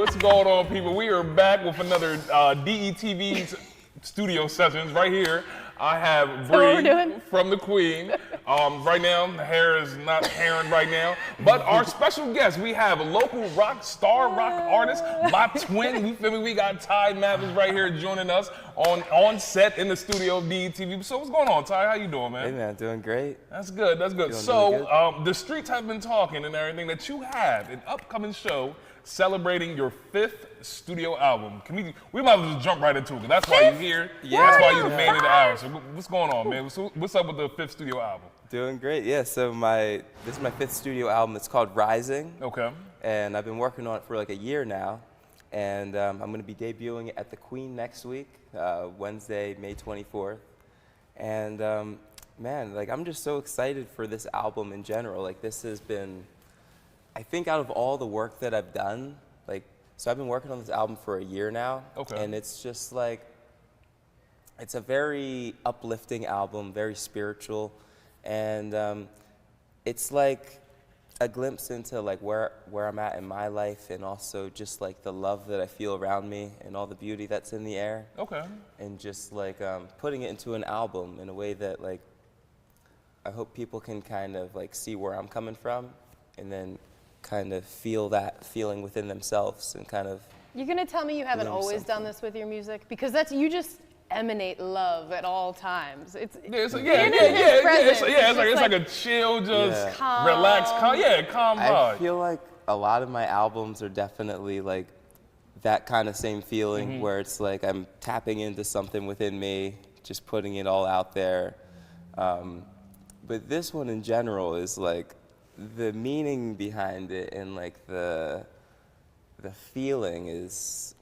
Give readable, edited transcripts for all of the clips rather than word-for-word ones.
What's going on, people? We are back with another DETV studio sessions right here. I have Bree from the Queen. Right now, the hair is not hairing right now. But our special guest, we have a local rock artist, my twin. You feel me? We got Ty Mathis right here joining us on set in the studio of DETV. So what's going on, Ty? How you doing, man? Hey, man, doing great. That's good. That's good. Doing So really good. the streets have been talking and everything that you have an upcoming show celebrating your 5th studio album. We might as well just jump right into it, because that's why you're here. Yeah. That's why you're the man of the hour. So what's going on, man? What's up with the 5th studio album? Doing great, yeah. So this is my 5th studio album. It's called Rising. Okay. And I've been working on it for like a year now. And I'm going to be debuting it at the Queen next week, Wednesday, May 24th. And man, like I'm just so excited for this album in general. Like this has been, I think out of all the work that I've done, so I've been working on this album for a year now. Okay. And it's just like, it's a very uplifting album, very spiritual. And it's like a glimpse into like where I'm at in my life, and also just like the love that I feel around me and all the beauty that's in the air. Okay. And just like putting it into an album in a way that like, I hope people can kind of like see where I'm coming from, and then kind of feel that feeling within themselves, and kind of. You're gonna tell me you haven't always done this with your music? Because you just emanate love at all times. It's It's like a chill, just calm. relaxed, calm vibe. I feel like a lot of my albums are definitely like that kind of same feeling, where it's like I'm tapping into something within me, just putting it all out there. But this one in general is like the meaning behind it, and like the feeling is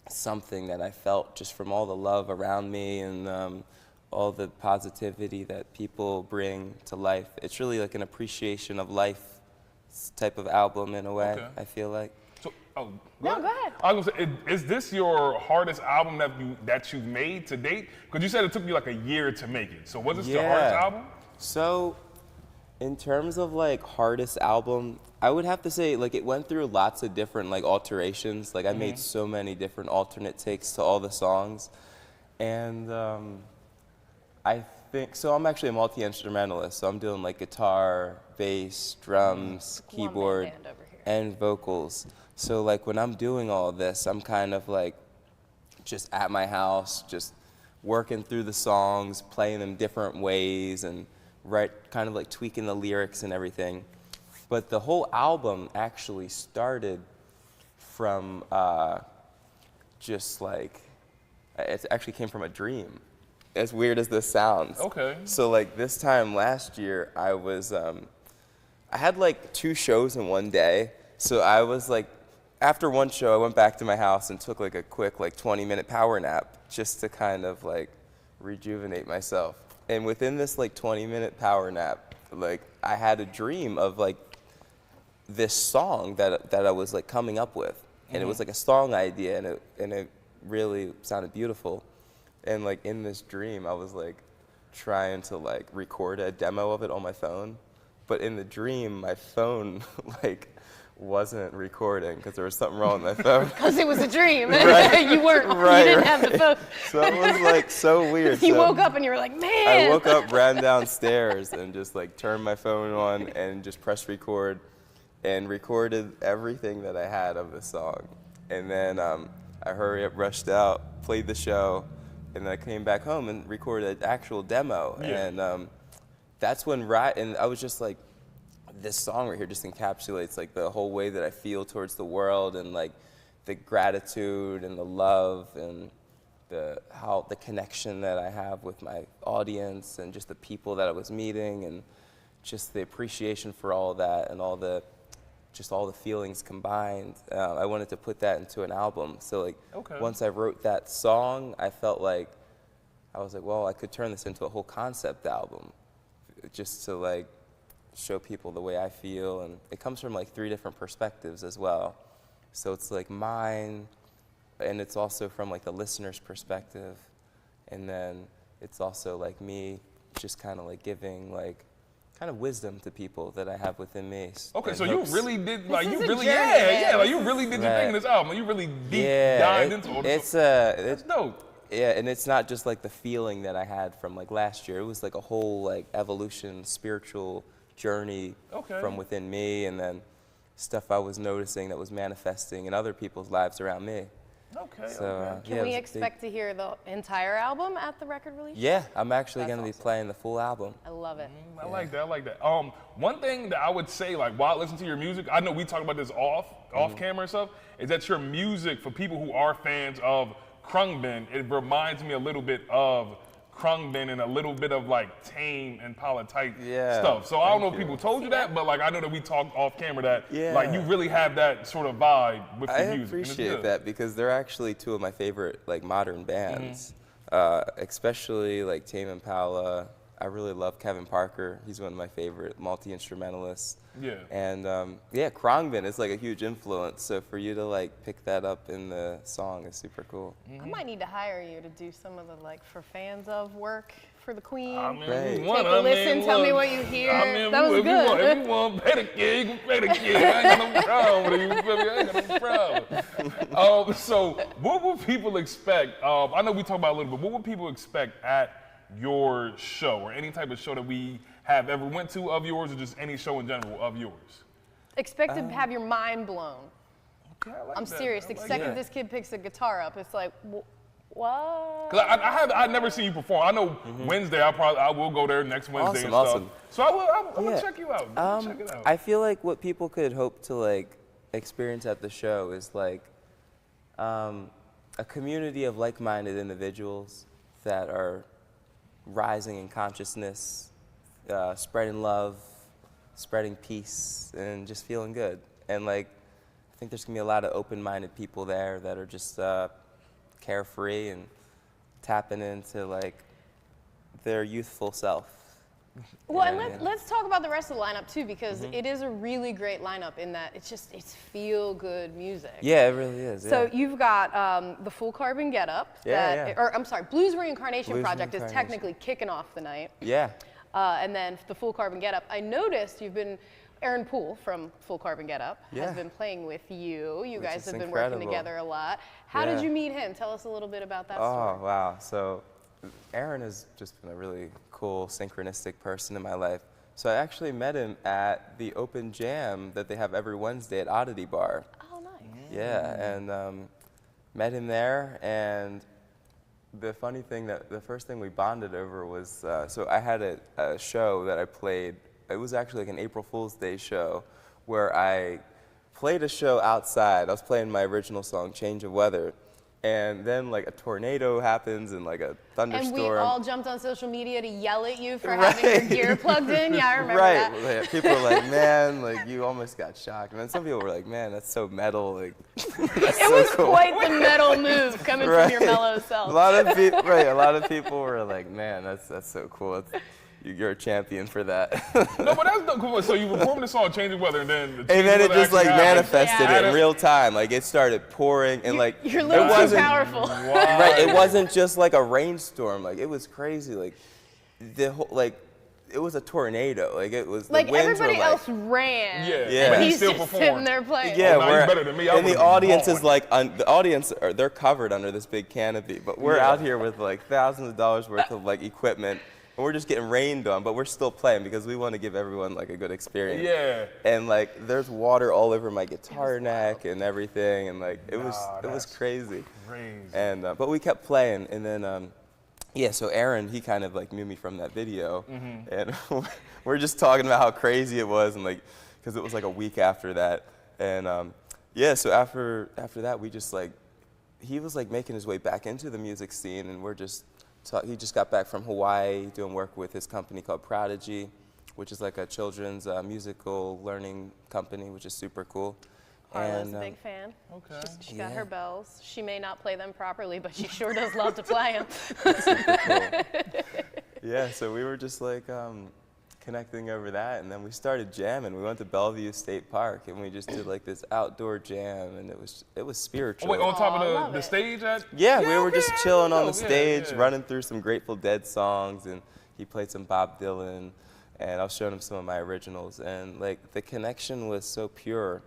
something that I felt just from all the love around me, and all the positivity that people bring to life. It's really like an appreciation of life type of album in a way. Okay. I feel like. So, No, go ahead. I was gonna say, is this your hardest album that you've made to date? Because you said it took you like a year to make it. So was this your hardest album? So, in terms of like hardest album, I would have to say like it went through lots of different like alterations. Like I made so many different alternate takes to all the songs, and I think so. I'm actually a multi-instrumentalist, so I'm doing like guitar, bass, drums, keyboard, One-man band over here. and vocals. So like when I'm doing all this, I'm kind of like just at my house, just working through the songs, playing them different ways, and kind of like tweaking the lyrics and everything. But the whole album actually started from just like, it actually came from a dream, as weird as this sounds. Okay. So like this time last year, I had like 2 shows in one day. So I was like, after one show, I went back to my house and took like a quick like 20-minute power nap, just to kind of like rejuvenate myself. And within this like 20-minute power nap, like I had a dream of like this song that I was like coming up with, and it was like a song idea, and it really sounded beautiful. And like in this dream, I was like trying to like record a demo of it on my phone, but in the dream, my phone like wasn't recording because there was something wrong with my phone. Because it was a dream. Right. You didn't have the phone. So it was like so weird. You So woke up and you were like, man. I woke up, ran downstairs, and just like turned my phone on and just pressed record, and recorded everything that I had of the song. And then I hurried up, rushed out, played the show, and then I came back home and recorded an actual demo. Yeah. And that's when and I was just like, this song right here just encapsulates like the whole way that I feel towards the world, and like the gratitude and the love, and the connection that I have with my audience, and just the people that I was meeting, and just the appreciation for all that, and all the feelings combined. I wanted to put that into an album. So like once I wrote that song, I felt like I was like, well, I could turn this into a whole concept album, just to like show people the way I feel. And it comes from like 3 different perspectives as well. So it's like mine, and it's also from like the listener's perspective, and then it's also like me just kind of like giving like kind of wisdom to people that I have within me. Okay, and so hopes. you really did, like, This you is a really, journey, man. like, you really did your thing in this album. Like, you really deep dived into all this. It's dope. Yeah, and it's not just like the feeling that I had from like last year. It was like a whole like evolution, spiritual journey from within me, and then stuff I was noticing that was manifesting in other people's lives around me. Okay. So, Can we expect to hear the entire album at the record release? Yeah, I'm actually That's going to be awesome. playing the full album. I love it. I like that. I like that. One thing that I would say, like, while listening to your music, I know we talk about this off camera and stuff, is that your music, for people who are fans of Khruangbin, it reminds me a little bit of Khruangbin and a little bit of like Tame and Impala type stuff. So I don't know if people told you that, but like I know that we talked off camera that like you really have that sort of vibe with your music. I appreciate that because they're actually two of my favorite like modern bands, especially like Tame Impala. I really love Kevin Parker. He's one of my favorite multi-instrumentalists. Yeah. And Khruangbin is like a huge influence. So for you to like pick that up in the song is super cool. I might need to hire you to do some of the like for fans of work for the Queen. I mean, Right. Take a listen, tell me what you hear. I mean, that was good. If you want to pay the kid, you can pay the kid. I ain't got no problem with it. You feel me? I ain't got no problem. So what would people expect? I know we talked about it a little bit. What would people expect at your show or any type of show that we have ever went to of yours, or just any show in general of yours? Expect to have your mind blown. Okay, I like I'm that. serious. I The like second that. this kid picks a guitar up, it's like, what? Cause I've never seen you perform. I know Wednesday I will go there next Wednesday and stuff. Awesome. So I'm gonna check you out. Check it out. I feel like what people could hope to like experience at the show is like a community of like-minded individuals that are rising in consciousness, spreading love, spreading peace, and just feeling good. And like, I think there's gonna be a lot of open-minded people there that are just carefree and tapping into like their youthful self. Well, and let's talk about the rest of the lineup too, because it is a really great lineup in that it's feel-good music. Yeah, it really is. So you've got the Full Carbon Getup, or I'm sorry, Blues Reincarnation Blues Project is Reincarnation. technically kicking off the night. Yeah. And then the Full Carbon Getup. I noticed Aaron Poole from Full Carbon Getup has been playing with you. You guys have been working together a lot. How did you meet him? Tell us a little bit about that story. Oh, wow. So Aaron has just been a really cool, synchronistic person in my life. So I actually met him at the open jam that they have every Wednesday at Oddity Bar. Oh, nice. Yeah, and met him there, and the funny thing the first thing we bonded over was, so I had a show that I played. It was actually like an April Fool's Day show where I played a show outside. I was playing my original song, Change of Weather. And then like a tornado happens and like a thunderstorm. And we all jumped on social media to yell at you for having your gear plugged in. Yeah, I remember that. Right. People were like, man, like you almost got shocked. And then some people were like, man, that's so metal. Like, that's It was quite the metal move coming from your mellow self. A lot of people were like, man, that's so cool. You're a champion for that. No, but that's cool. So you performed the song "Change of Weather" and then it just like manifested Yeah. in real time. Like it started pouring and like You're a little too powerful. Right, it wasn't just like a rainstorm. Like it was crazy. Like the whole it was a tornado. Like it was Like the winds everybody were, like, else ran. Yeah. But But he's still just performed. sitting there playing. Yeah, Oh, no, he's better than me. I and the would've audience gone. is like the audience they're covered under this big canopy, but we're out here with like thousands of dollars worth of like equipment. And we're just getting rained on, but we're still playing because we want to give everyone like a good experience. Yeah. And like there's water all over my guitar neck and everything, and like it was crazy. Crazy. And but we kept playing, and then so Aaron, he kind of like knew me from that video, and we're just talking about how crazy it was, and like because it was like a week after that, and so after that we just like he was like making his way back into the music scene, and we're just. He just got back from Hawaii doing work with his company called Prodigy, which is like a children's musical learning company, which is super cool. Harlow's a big fan. Okay. She's got her bells. She may not play them properly, but she sure does love to play them. Super cool. Yeah, so we were just like connecting over that, and then we started jamming. We went to Bellevue State Park, and we just did like this outdoor jam, and it was spiritual. Oh, wait, on top love of the it. stage? Yeah, we were just chilling on the Yeah, stage, yeah. running through some Grateful Dead songs, and he played some Bob Dylan. and I was showing him some of my originals, and like the connection was so pure,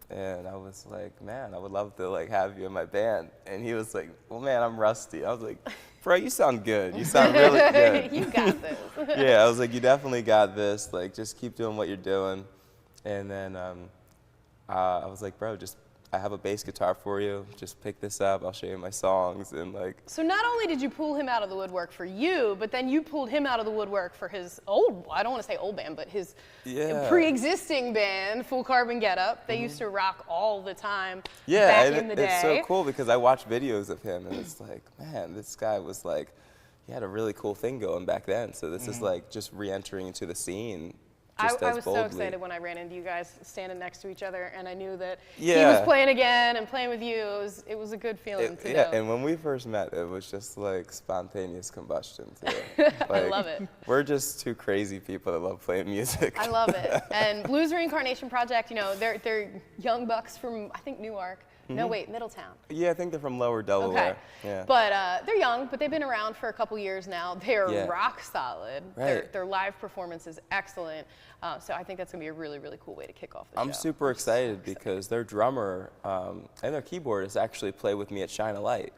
and I was like, man, I would love to like have you in my band. And he was like, well, man, I'm rusty. I was like, bro, you sound good. You sound really good. You got this. Yeah, I was like, you definitely got this. Like, just keep doing what you're doing. And then I was like, bro, I have a bass guitar for you. Just pick this up. I'll show you my songs. And like. So not only did you pull him out of the woodwork for you, but then you pulled him out of the woodwork for his I don't want to say old band, but his pre-existing band, Full Carbon Get Up. They used to rock all the time back in the day. It's so cool because I watch videos of him and it's like, man, this guy was like, he had a really cool thing going back then. So this is like just re-entering into the scene. I was so excited when I ran into you guys standing next to each other, and I knew that he was playing again and playing with you. It was a good feeling to know. And when we first met, it was just like spontaneous combustion. Like, I love it. We're just two crazy people that love playing music. I love it. And Blues Reincarnation Project, you know, they're young bucks from, I think, Newark. No, wait, Middletown. Yeah, I think they're from Lower Delaware. Okay. Yeah. But they're young, but they've been around for a couple years now. They're rock solid. Right. Their live performance is excellent. So I think that's going to be a really, really cool way to kick off the show. I'm super excited because their drummer and their keyboardist actually play with me at Shine a Light,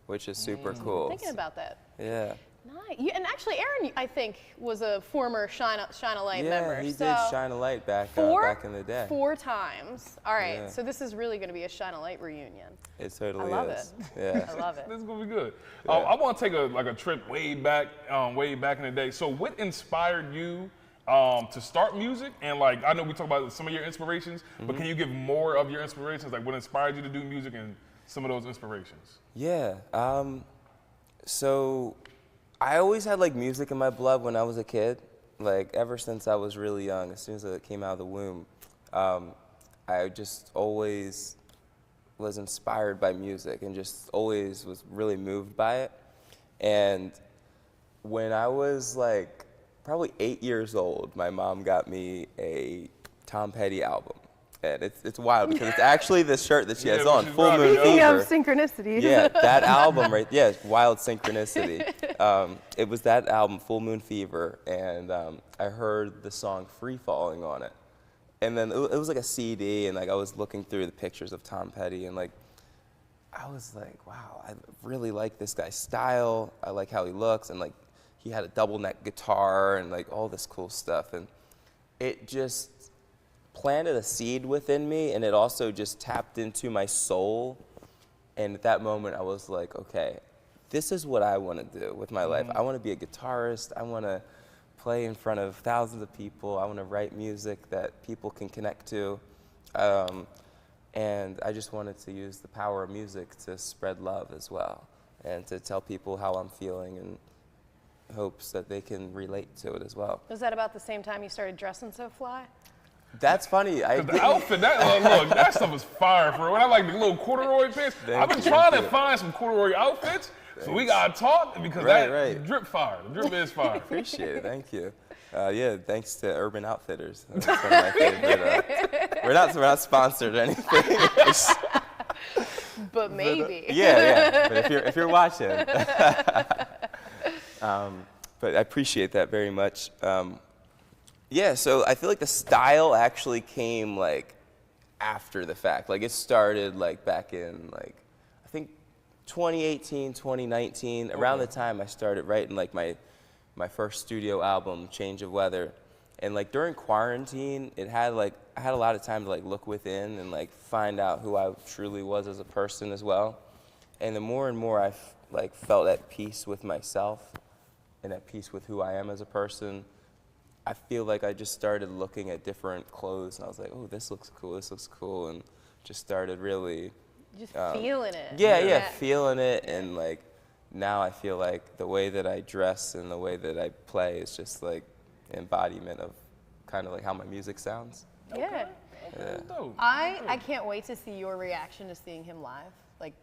which is super cool. I'm thinking about that. Yeah. Nice. And actually, Aaron, I think, was a former Shine a Light member. Yeah, he did Shine a Light back in the day. 4 times. All right, so this is really going to be a Shine a Light reunion. It totally is. I love it. Yeah. I love it. This is going to be good. Yeah. I want to take a trip way back in the day. So what inspired you to start music? And like, I know we talk about some of your inspirations, but can you give more of your inspirations? Like what inspired you to do music and some of those inspirations? Yeah. So I always had like music in my blood when I was a kid. Like ever since I was really young, as soon as I came out of the womb, I just always was inspired by music and just always was really moved by it. And when I was like probably 8 years old, my mom got me a Tom Petty album. And it's wild because it's actually the shirt that she has on, Full Moon Fever. Speaking of synchronicities. Yeah, that album it's Wild Synchronicity. It was that album, Full Moon Fever, and I heard the song Free Falling on it. And then it was like a CD, and like I was looking through the pictures of Tom Petty, and like I was like, wow, I really like this guy's style. I like how he looks, and like he had a double neck guitar and like all this cool stuff, and it just planted a seed within me, and it also just tapped into my soul. And at that moment, I was like, okay, this is what I want to do with my life. I want to be a guitarist. I want to play in front of thousands of people. I want to write music that people can connect to. And I just wanted to use the power of music to spread love as well, and to tell people how I'm feeling in hopes that they can relate to it as well. Was that about the same time you started dressing so fly? That's funny. The outfit, look, that stuff is fire for real. When I like the little corduroy pants, I've been trying to find some corduroy outfits, so we gotta talk because that drip fire. The drip is fire. Appreciate it. Thank you. Yeah, thanks to Urban Outfitters. That's one of my favorite. We're not sponsored or anything. But maybe. Yeah. But if you're watching, but I appreciate that very much. Yeah, so I feel like the style actually came like after the fact. Like it started like back in like I think 2018, 2019, around the time I started writing like my first studio album, Change of Weather. And like during quarantine, I had a lot of time to like look within and like find out who I truly was as a person as well. And the more and more I like felt at peace with myself and at peace with who I am as a person, I feel like I just started looking at different clothes, and I was like, oh, this looks cool, and just started really just feeling it. Yeah, feeling it, and like now I feel like the way that I dress and the way that I play is just like embodiment of kind of like how my music sounds. Yeah. Okay. I can't wait to see your reaction to seeing him live. Like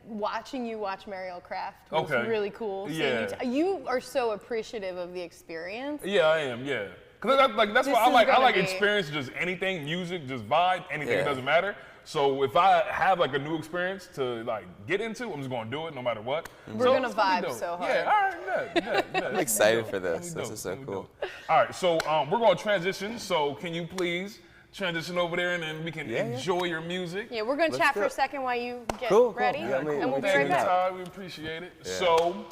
watching you watch Mariel Craft was really cool. Yeah. You are so appreciative of the experience. Yeah, I am. Yeah. Cause that's why I like experience just anything, music, just vibe, anything. It doesn't matter. So if I have like a new experience to like get into, I'm just gonna do it no matter what. We're gonna vibe so hard. Yeah, all right, yeah. I'm excited for this. This is so cool. All right, so we're gonna transition. So can you please transition over there and then we can enjoy your music? Yeah, we're gonna chat for a second while you get ready, Yeah, and we'll be right back. Ty, we appreciate it. Yeah. So,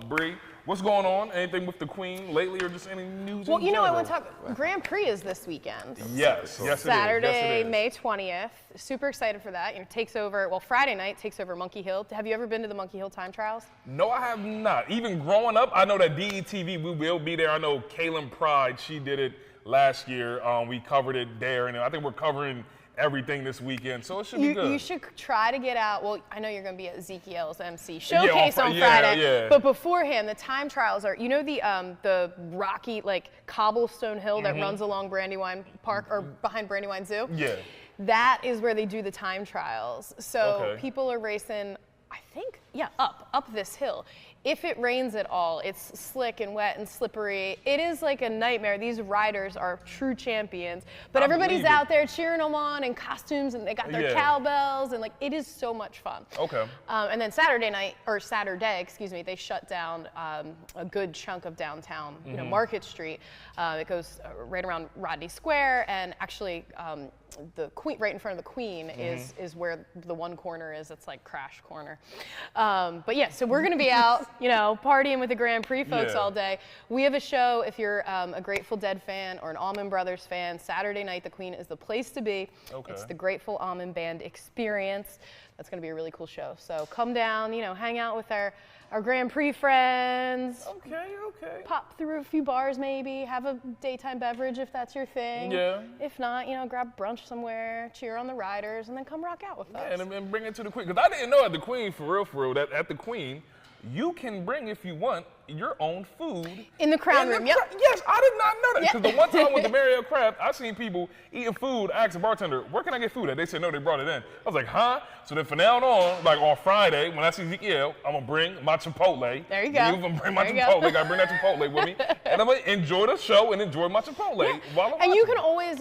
Bree, what's going on? Anything with the Queen lately, or just any news? Well, you know, I want to talk. Grand Prix is this weekend. Yes, Saturday, May 20th. Super excited for that. You know, takes over. Well, Friday night takes over Monkey Hill. Have you ever been to the Monkey Hill time trials? No, I have not. Even growing up, I know that DETV, we will be there. I know Kaylin Pride, she did it last year. We covered it there, and I think we're covering everything this weekend, so it should be good. You should try to get out. Well, I know you're going to be at Ezekiel's MC showcase on Friday, but beforehand, the time trials are, you know, the rocky, like, cobblestone hill that runs along Brandywine Park, or behind Brandywine Zoo? Yeah. That is where they do the time trials. So people are racing, I think, up this hill. If it rains at all, it's slick and wet and slippery. It is like a nightmare. These riders are true champions, but everybody's out there cheering them on in costumes, and they got their cowbells, and like, it is so much fun. Okay. And then Saturday, excuse me, they shut down a good chunk of downtown, you know, Market Street. It goes right around Rodney Square, and actually the Queen, right in front of the Queen, is where the one corner is. It's like crash corner. But yeah, so we're gonna be out, you know, partying with the Grand Prix folks all day. We have a show, if you're a Grateful Dead fan or an Allman Brothers fan, Saturday night, the Queen is the place to be. It's the Grateful Allman Band Experience. That's gonna be a really cool show. So come down, you know, hang out with our Grand Prix friends. Okay. Pop through a few bars maybe, have a daytime beverage if that's your thing. Yeah. If not, you know, grab brunch somewhere, cheer on the riders, and then come rock out with us. Yeah, and bring it to the Queen. Because I didn't know at the Queen, for real, that at the Queen, you can bring, if you want, your own food. In the crown room, Yes, I did not know that. Because the one time with the Mariel Craft, I seen people eating food. I asked the bartender, where can I get food at? They said, no, they brought it in. I was like, huh? So then from now on, like on Friday, when I see Ezekiel, I'm going to bring my Chipotle. There you go. I'm going to bring my Chipotle. Got to bring that Chipotle with me. And I'm going to enjoy the show and enjoy my Chipotle while I'm watching. And you can always,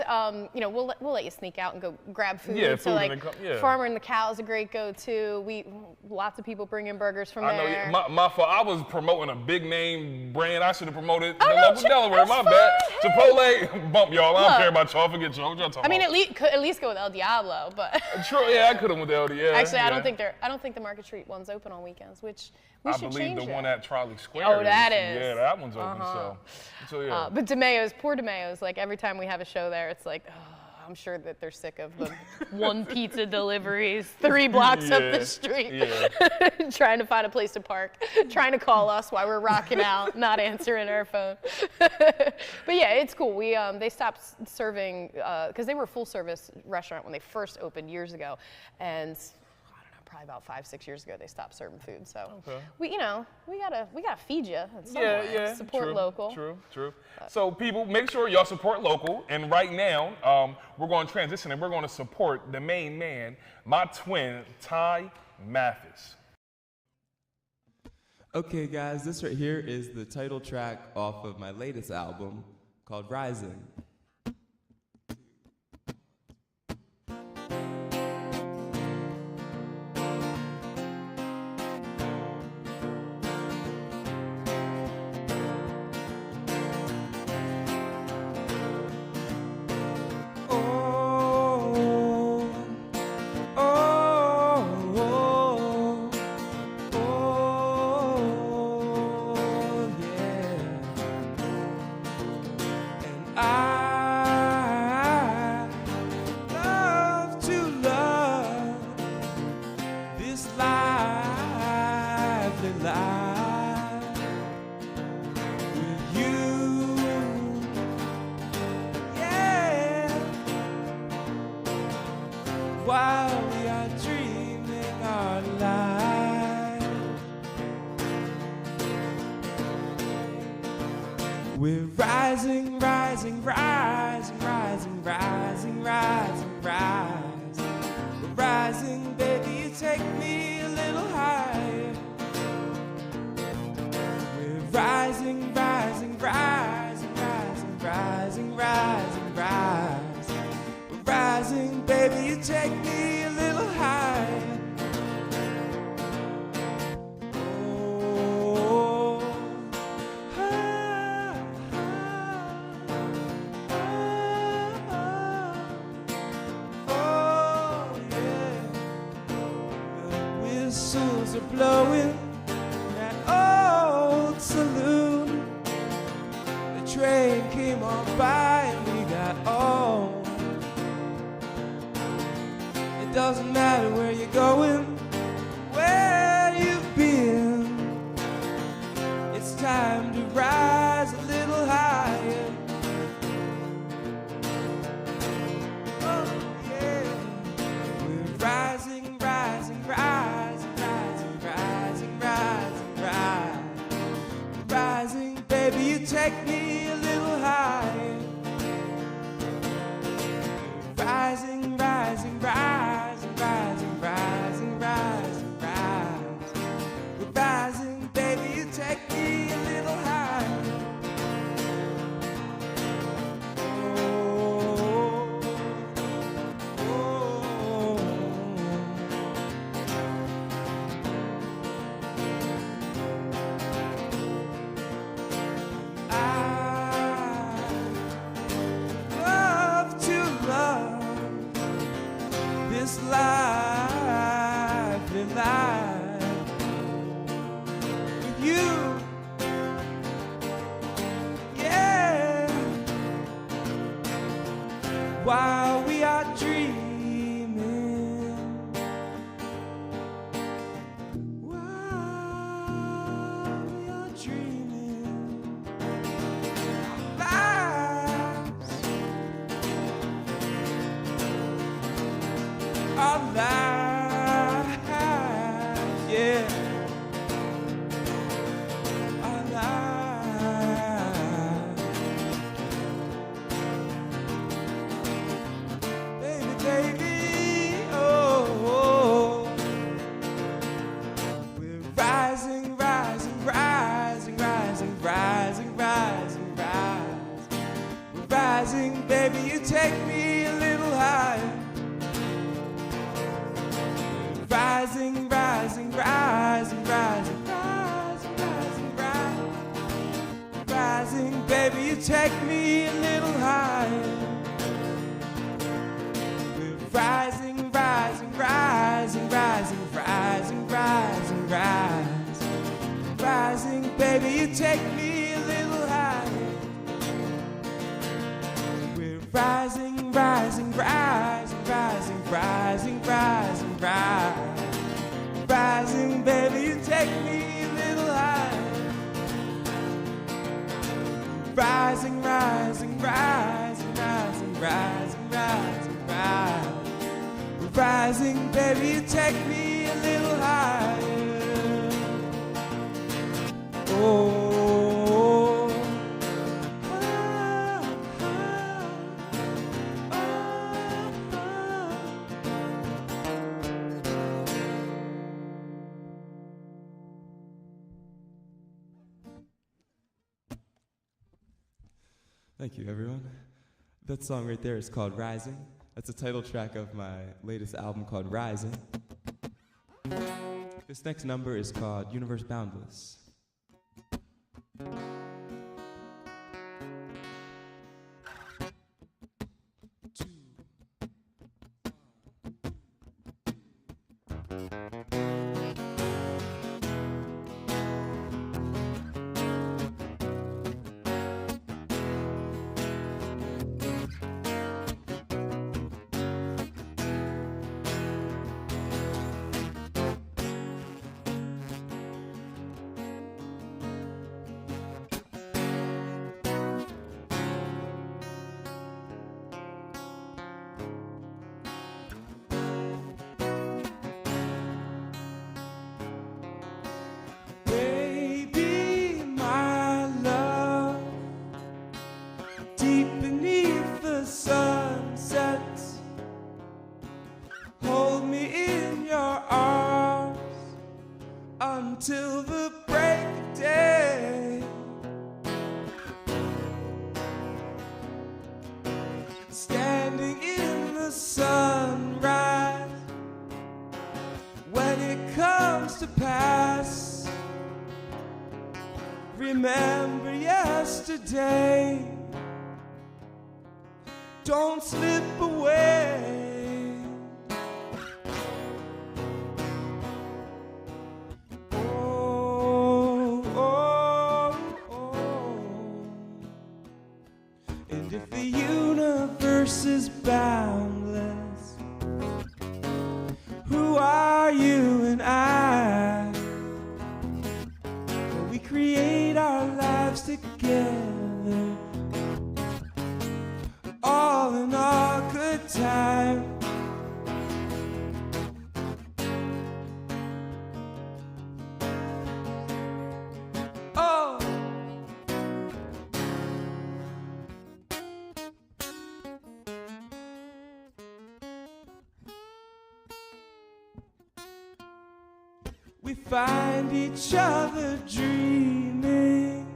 you know, we'll let you sneak out and go grab food. Yeah, so like, Farmer and the Cow is a great go-to. Lots of people bring in burgers from there. I know, my fault. I was promoting a big name brand. I should have promoted the local Delaware. My bad. Hey. Chipotle, bump y'all. I don't care about y'all. Forget y'all. What y'all talking about? I mean, at least go with El Diablo, but. True. Yeah, I could have went with El Diablo. Actually, I don't think the Market Street one's open on weekends, which we should change. I believe the one at Trolley Square. Oh, that is. Yeah, that one's open. So yeah. But DeMayo's, poor DeMayo's. Like every time we have a show there, it's like. I'm sure that they're sick of the one pizza deleries 3 blocks up the street, trying to find a place to park, trying to call us while we're rocking out, not answering our phone. But yeah, it's cool. They stopped serving because they were a full service restaurant when they first opened years ago, and probably about 5-6 years ago they stopped serving food. So we gotta feed you in some way. Support local. True. So people, make sure y'all support local. And right now, we're going to transition and we're going to support the main man, my twin, Ty Mathis. Okay, guys, this right here is the title track off of my latest album called Rising. While we are dreaming our life, we're rising, rising, rising, rising, rising, rising, rising. We're rising, baby, it's take me a little higher. We're rising, rising, rising, rising, rising, rising, rising. We're rising, baby, you take me a little higher. Whistles are blowing in that old saloon. The train came on by and we got on. It doesn't matter where you're going, where you've been. It's time to rise a little higher. Oh yeah, we're rising, rising, rising, rising, rising, rising, rising, rising, baby, you take me a little higher. Rising, rising, rising, rising, rising, rising, rising, we're rising, baby, you take me a little higher. This life in life with you, yeah, while we are dreaming, while we are dreaming lives. Our lives, yeah. Our lives. Baby, baby, oh, oh. We're rising, rising, rising, rising, rising, rising, rising. We're rising, baby, you take me a little higher. Rising, rising, rising, rising, rising, rising, rising, rising, baby, you take me a little higher. We're rising, rising, rising, rising, rising, rising, rising, rising, baby, you take me a little higher. We're rising, rising, rising, rising, rising, rising, rising, rising, baby, you take me a little higher. Rising, rising, rising, rising, rising, rising, rising, rising, baby, you take me a little higher. Oh. Thank you, everyone. That song right there is called Rising. That's the title track of my latest album called Rising. This next number is called Universe Boundless. Hold me in your arms. till the break of day. Standing in the sunrise, when it comes to pass, remember yesterday. Don't slip away. Oh, oh, oh. And if the universe is boundless, who are you and I? Well, we create our lives together, all in all good time. Oh, we find each other dreaming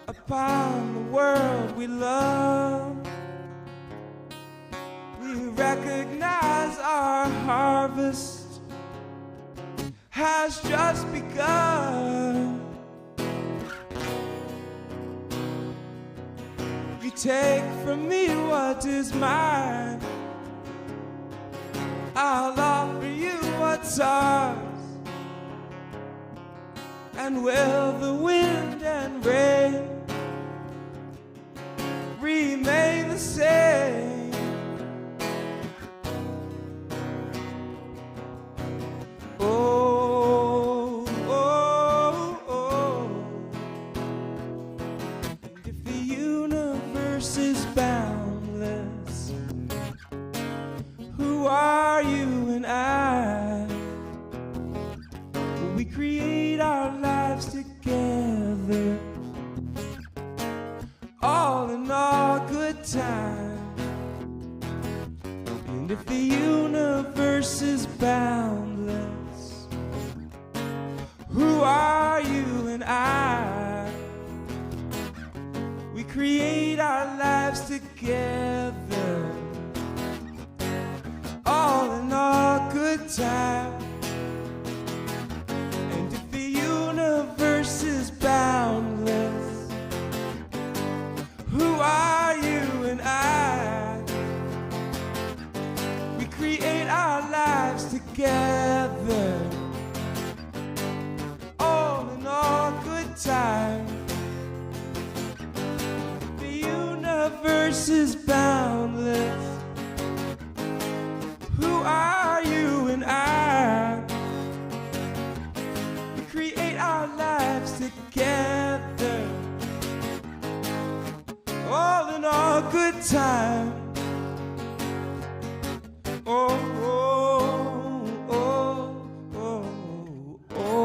upon the world we love. We recognize our harvest has just begun. You take from me what is mine, I'll offer you what's ours. And will the wind and rain remain the same? Oh, oh, oh. And if the universe is boundless, who are you and I? We create our lives together, all in all good time. And if the universe is boundless, who are you and I? We create our lives together, all in all good time. And if the universe is boundless, who are you and I? We create our lives together, all in all good time. The universe is boundless, who are you and I? We create our lives together, all in all good time. Oh, oh, oh, oh, oh.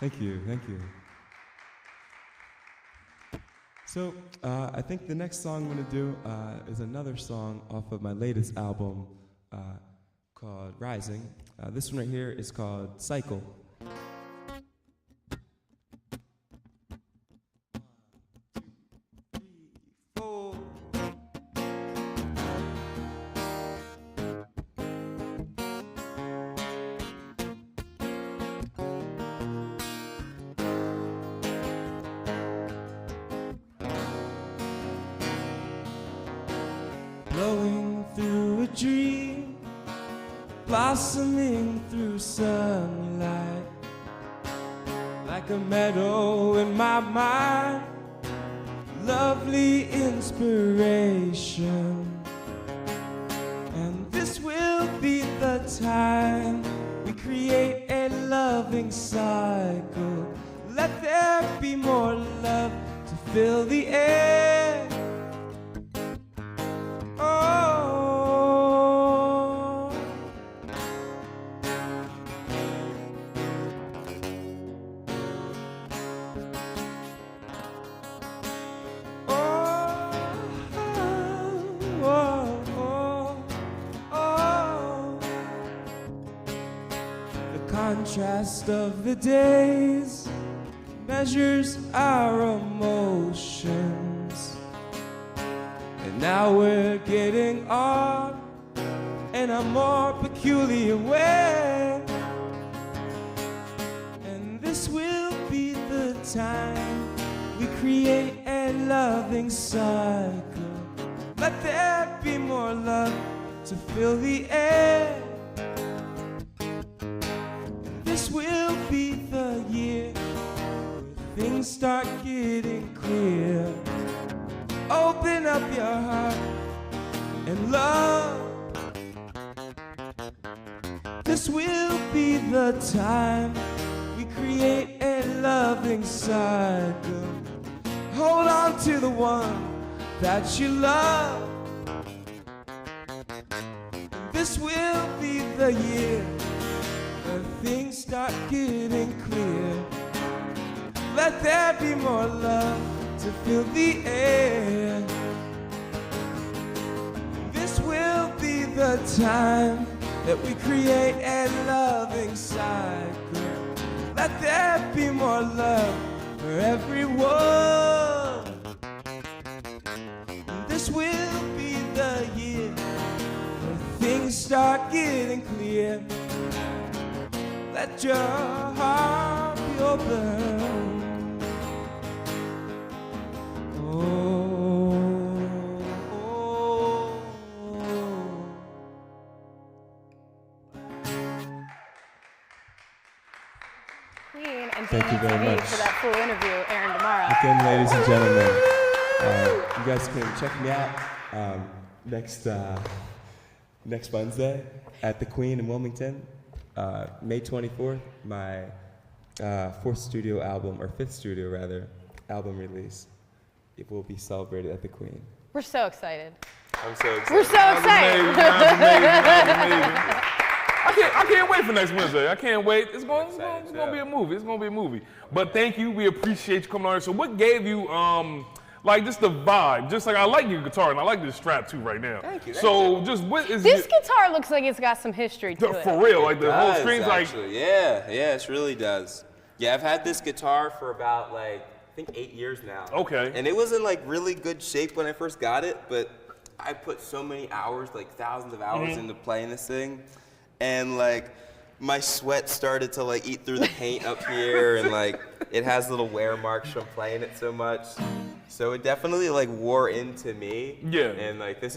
Thank you, thank you. So, I think the next song I'm going to do is another song off of my latest album called Rising. This one right here is called Cycle. Blowing through a dream, blossoming through sunlight, like a meadow in my mind, lovely inspiration. And this will be the time we create a loving cycle. Let there be more love to fill the air. contrast of the days measures our emotions. And now we're getting on in a more peculiar way. And this will be the time we create a loving cycle. Let there be more love to fill the air. This will be the year where things start getting clear. Open up your heart and love. This will be the time we create a loving cycle. Hold on to the one that you love. This will be the year when things start getting clear. Let there be more love to fill the air. This will be the time that we create a loving cycle. Let there be more love for everyone. This will be the year when things start getting clear. Let your heart be open. Thank you very much for that full interview, Aaron Demara. Again, ladies and gentlemen, you guys can check me out next Wednesday at the Queen in Wilmington. May 24th, my fifth studio album release. It will be celebrated at the Queen. We're so excited. I'm so excited. We're so excited. That's amazing. I can't wait for next Wednesday. I can't wait. It's going to be a movie. It's going to be a movie. But thank you. We appreciate you coming on here. So what gave you, like, just the vibe? Just like, I like your guitar, and I like this strap, too, right now. Thank you. So just what is this guitar looks like it's got some history to it. For real, like the whole screen's like. Yeah, it really does. Yeah, I've had this guitar for about, like, I think 8 years now. Okay. And it was in, like, really good shape when I first got it, but I put so many hours, like thousands of hours into playing this thing. And like my sweat started to like eat through the paint up here, and like it has little wear marks from playing it so much. So it definitely like wore into me. Yeah. And like this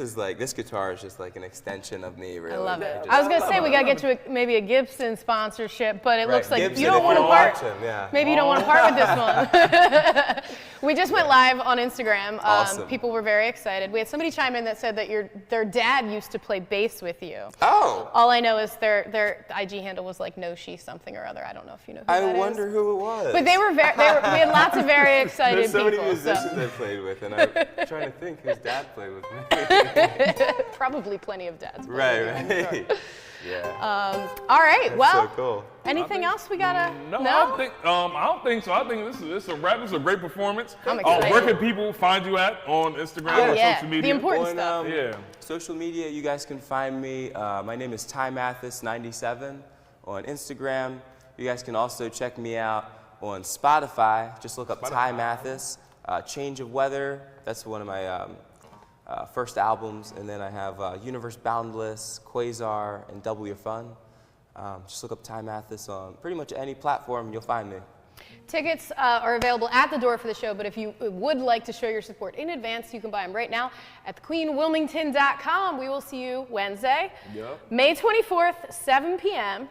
guitar is just like an extension of me, really. I love it. I was gonna say we gotta get you maybe a Gibson sponsorship, but it looks like Gibson, you don't want to part. Yeah. Maybe you don't want to part with this one. We just went live on Instagram. Awesome. People were very excited. We had somebody chime in that said that their dad used to play bass with you. Oh. All I know is their IG handle was like Noshi something or other. I don't know if you know who that is. I wonder who it was. But we had lots of very excited There's so many people. musicians I played with, and I'm trying to think whose dad played with me. Probably plenty of dads. Right. Sure. Yeah. All right. That's well, so cool. anything else we gotta? No, I don't think so. I think this is a wrap. This is a great performance. I'm excited. Where can people find you at on Instagram or social media? The important stuff. Social media, you guys can find me. My name is Ty Mathis 97 on Instagram. You guys can also check me out on Spotify. Just look up Ty Mathis. Change of Weather. That's one of my first albums, and then I have Universe Boundless, Quasar, and Double Your Fun. Just look up Ty Mathis on pretty much any platform, and you'll find me. Tickets are available at the door for the show, but if you would like to show your support in advance, you can buy them right now at thequeenwilmington.com. We will see you Wednesday, May 24th, 7 p.m.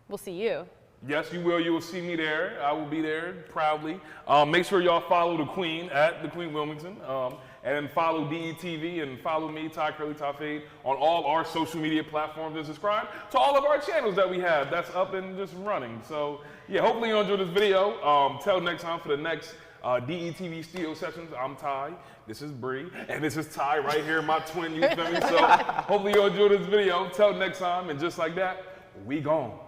We'll see you. Yes, you will. You will see me there. I will be there proudly. Make sure y'all follow the Queen at the Queen Wilmington. And follow DETV and follow me, Ty Curly Ty Fade, on all our social media platforms, and subscribe to all of our channels that we have that's up and just running. So yeah, hopefully you enjoyed this video. Till next time for the next DETV studio sessions. I'm Ty, this is Bree, and this is Ty right here, my twin, you feel me? So hopefully you enjoyed this video. Till next time, and just like that, we gone.